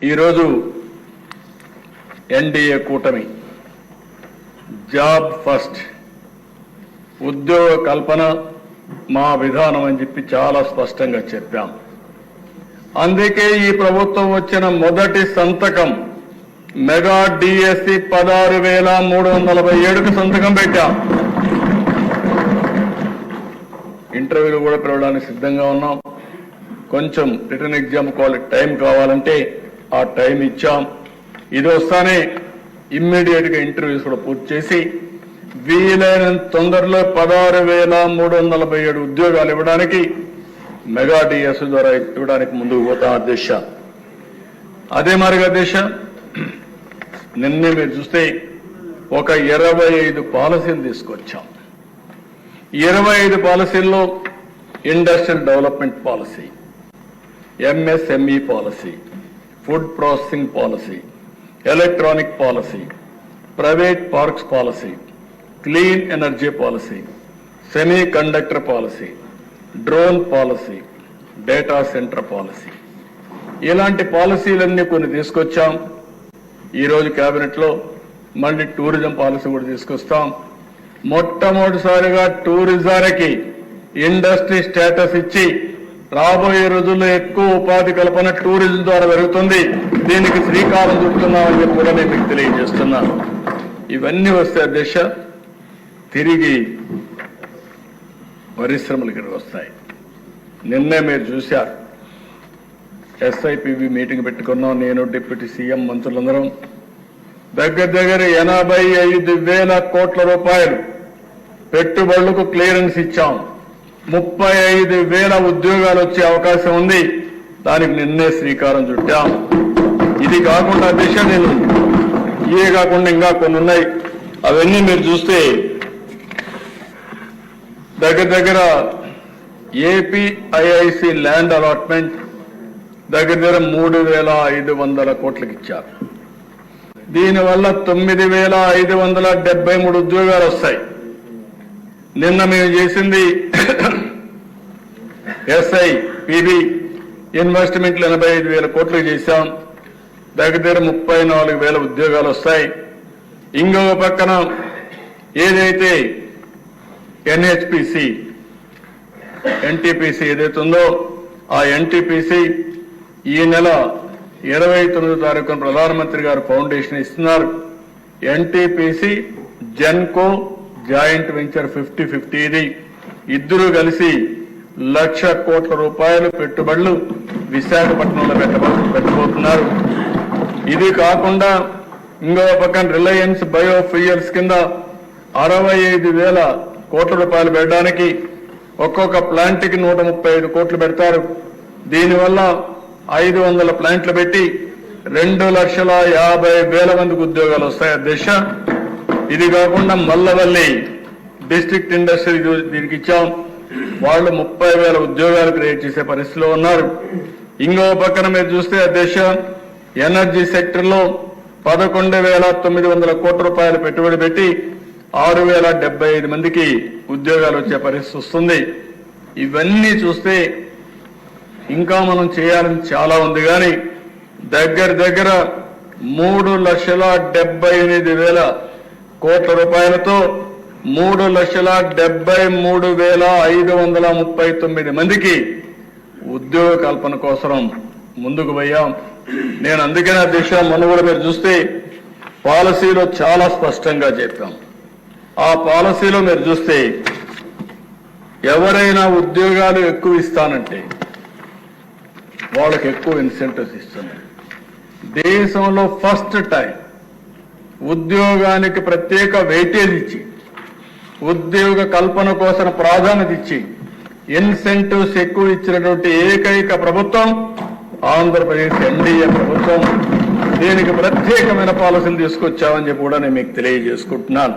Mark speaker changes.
Speaker 1: ఈరోజు ఎన్డీఏ కూటమి job first ఉద్యోగ కల్పన మా విధానం అని చెప్పి చాలా స్పష్టంగా చెప్పాం. అందుకే ఈ ప్రభుత్వం వచ్చిన మొదటి సంతకం మెగా డిఎస్సి 16,347కు సంతకం పెట్టాం. ఇంటర్వ్యూలు కూడా పిలవడానికి సిద్ధంగా ఉన్నాం. కొంచెం రిటర్న్ ఎగ్జామ్ టైం కావాలంటే ఆ టైం ఇచ్చాం. ఇది వస్తానే ఇమ్మీడియట్ గా ఇంటర్వ్యూస్ కూడా పూర్తి చేసి వీలైనంత తొందరలో 16,347 ఉద్యోగాలు ఇవ్వడానికి మెగా డిఎస్ ద్వారా ఇవ్వడానికి ముందుకు పోతాం అధ్యక్ష. అదే మరిగా అధ్యక్ష, నిన్నే మీరు చూస్తే ఒక 25 పాలసీలు తీసుకొచ్చాం. 25 పాలసీల్లో industrial development policy, MSME policy, food processing policy, electronic policy, private parks policy, clean energy policy, semiconductor policy, drone policy, data centre policy, ఇలాంటి పాలసీలన్నీ కొన్ని తీసుకొచ్చాం. ఈరోజు కేబినెట్ లో మళ్ళీ టూరిజం పాలసీ కూడా తీసుకొస్తాం. మొట్టమొదటిసారిగా టూరిజానికి ఇండస్ట్రీ స్టేటస్ ఇచ్చి రాబోయే రోజుల్లో ఎక్కువ ఉపాధి కల్పన టూరిజం ద్వారా జరుగుతుంది. దీనికి శ్రీకారం చుడుతున్నామని చెప్పి కూడా నేను మీకు తెలియజేస్తున్నాను. ఇవన్నీ వస్తే అధ్యక్ష తిరిగి పరిశ్రమలు ఇక్కడికి వస్తాయి. నిన్నే మీరు చూశారు, ఎస్ఐపివి మీటింగ్ పెట్టుకున్నాం. నేను డిప్యూటీ సీఎం మంత్రులందరం దగ్గర 85,000 కోట్ల రూపాయలు పెట్టుబడులకు క్లియరెన్స్ ఇచ్చాం. 35,000 ఉద్యోగాలు వచ్చే అవకాశం ఉంది. దానికి నిన్నే శ్రీకారం చుట్టాం. ఇది కాకుండా దిశ నేను ఇవే కాకుండా ఇంకా కొన్ని ఉన్నాయి. అవన్నీ మీరు చూస్తే దగ్గర ఏపీఐఐసి ల్యాండ్ అలాట్మెంట్ దగ్గర 3,500 కోట్లకి ఇచ్చారు. దీనివల్ల 9,573 ఉద్యోగాలు వస్తాయి. నిన్న మేము చేసింది ఎస్ఐపిబి ఇన్వెస్ట్మెంట్లు 85,000 కోట్లకు చేశాం. దగ్గర 34,000 ఉద్యోగాలు వస్తాయి. ఇంకొక పక్కన ఏదైతే ఎన్హెచ్పిసి ఎన్టీపీసీ ఏదైతే ఉందో ఆ ఎన్టీపీసీ ఈ నెల 29వ తారీఖున ప్రధానమంత్రి గారు ఫౌండేషన్ ఇస్తున్నారు. ఎన్టీపీసీ జెన్కో జాయింట్ వెంచర్ 50-50 ఇది ఇద్దరు కలిసి 1,00,000 కోట్ల రూపాయలు పెట్టుబడులు విశాఖపట్నంలో పెట్టబోతున్నారు. ఇది కాకుండా ఇంకో పక్కన రిలయన్స్ బయోఫ్యూయల్స్ కింద 65,000 కోట్ల రూపాయలు పెట్టడానికి ఒక్కొక్క ప్లాంట్కి 135 కోట్లు పెడతారు. దీనివల్ల 500 ప్లాంట్లు పెట్టి 2,50,000 మందికి ఉద్యోగాలు వస్తాయి అధ్యక్ష. ఇది కాకుండా మల్లవల్లి డిస్ట్రిక్ట్ ఇండస్ట్రీ దీనికి ఇచ్చాం. వాళ్ళు 30,000 ఉద్యోగాలు క్రియేట్ చేసే పరిస్థితిలో ఉన్నారు. ఇంకో పక్కన మీరు చూస్తే అధ్యక్ష ఎనర్జీ సెక్టర్ లో 11,900 కోట్ల రూపాయలు పెట్టుబడి పెట్టి 6,075 మందికి ఉద్యోగాలు వచ్చే పరిస్థితి వస్తుంది. ఇవన్నీ చూస్తే ఇంకా మనం చేయాలని చాలా ఉంది. కానీ దగ్గర 3,78,000 కోట్ల రూపాయలతో 3,73,539 మందికి ఉద్యోగ కల్పన కోసం ముందుకు పోయాం. నేను అందుకనే అధ్యక్ష మొన్న కూడా మీరు చూస్తే పాలసీలో చాలా స్పష్టంగా చెప్పాం. ఆ పాలసీలో మీరు చూస్తే ఎవరైనా ఉద్యోగాలు ఎక్కువ ఇస్తానంటే వాళ్ళకి ఎక్కువ ఇన్సెంటివ్స్ ఇస్తున్నారు. దేశంలో ఫస్ట్ టైం ఉద్యోగానికి ప్రత్యేక వెయిటేజ్ ఇచ్చి ఉద్యోగ కల్పన కోసం ప్రాధాన్యత ఇచ్చి ఇన్సెంటివ్స్ ఎక్కువ ఇచ్చినటువంటి ఏకైక ప్రభుత్వం ఆంధ్రప్రదేశ్ ఎన్డీఏ ప్రభుత్వం. దీనికి ప్రత్యేకమైన పాలసీలు తీసుకొచ్చామని చెప్పి కూడా నేను మీకు తెలియజేసుకుంటున్నాను.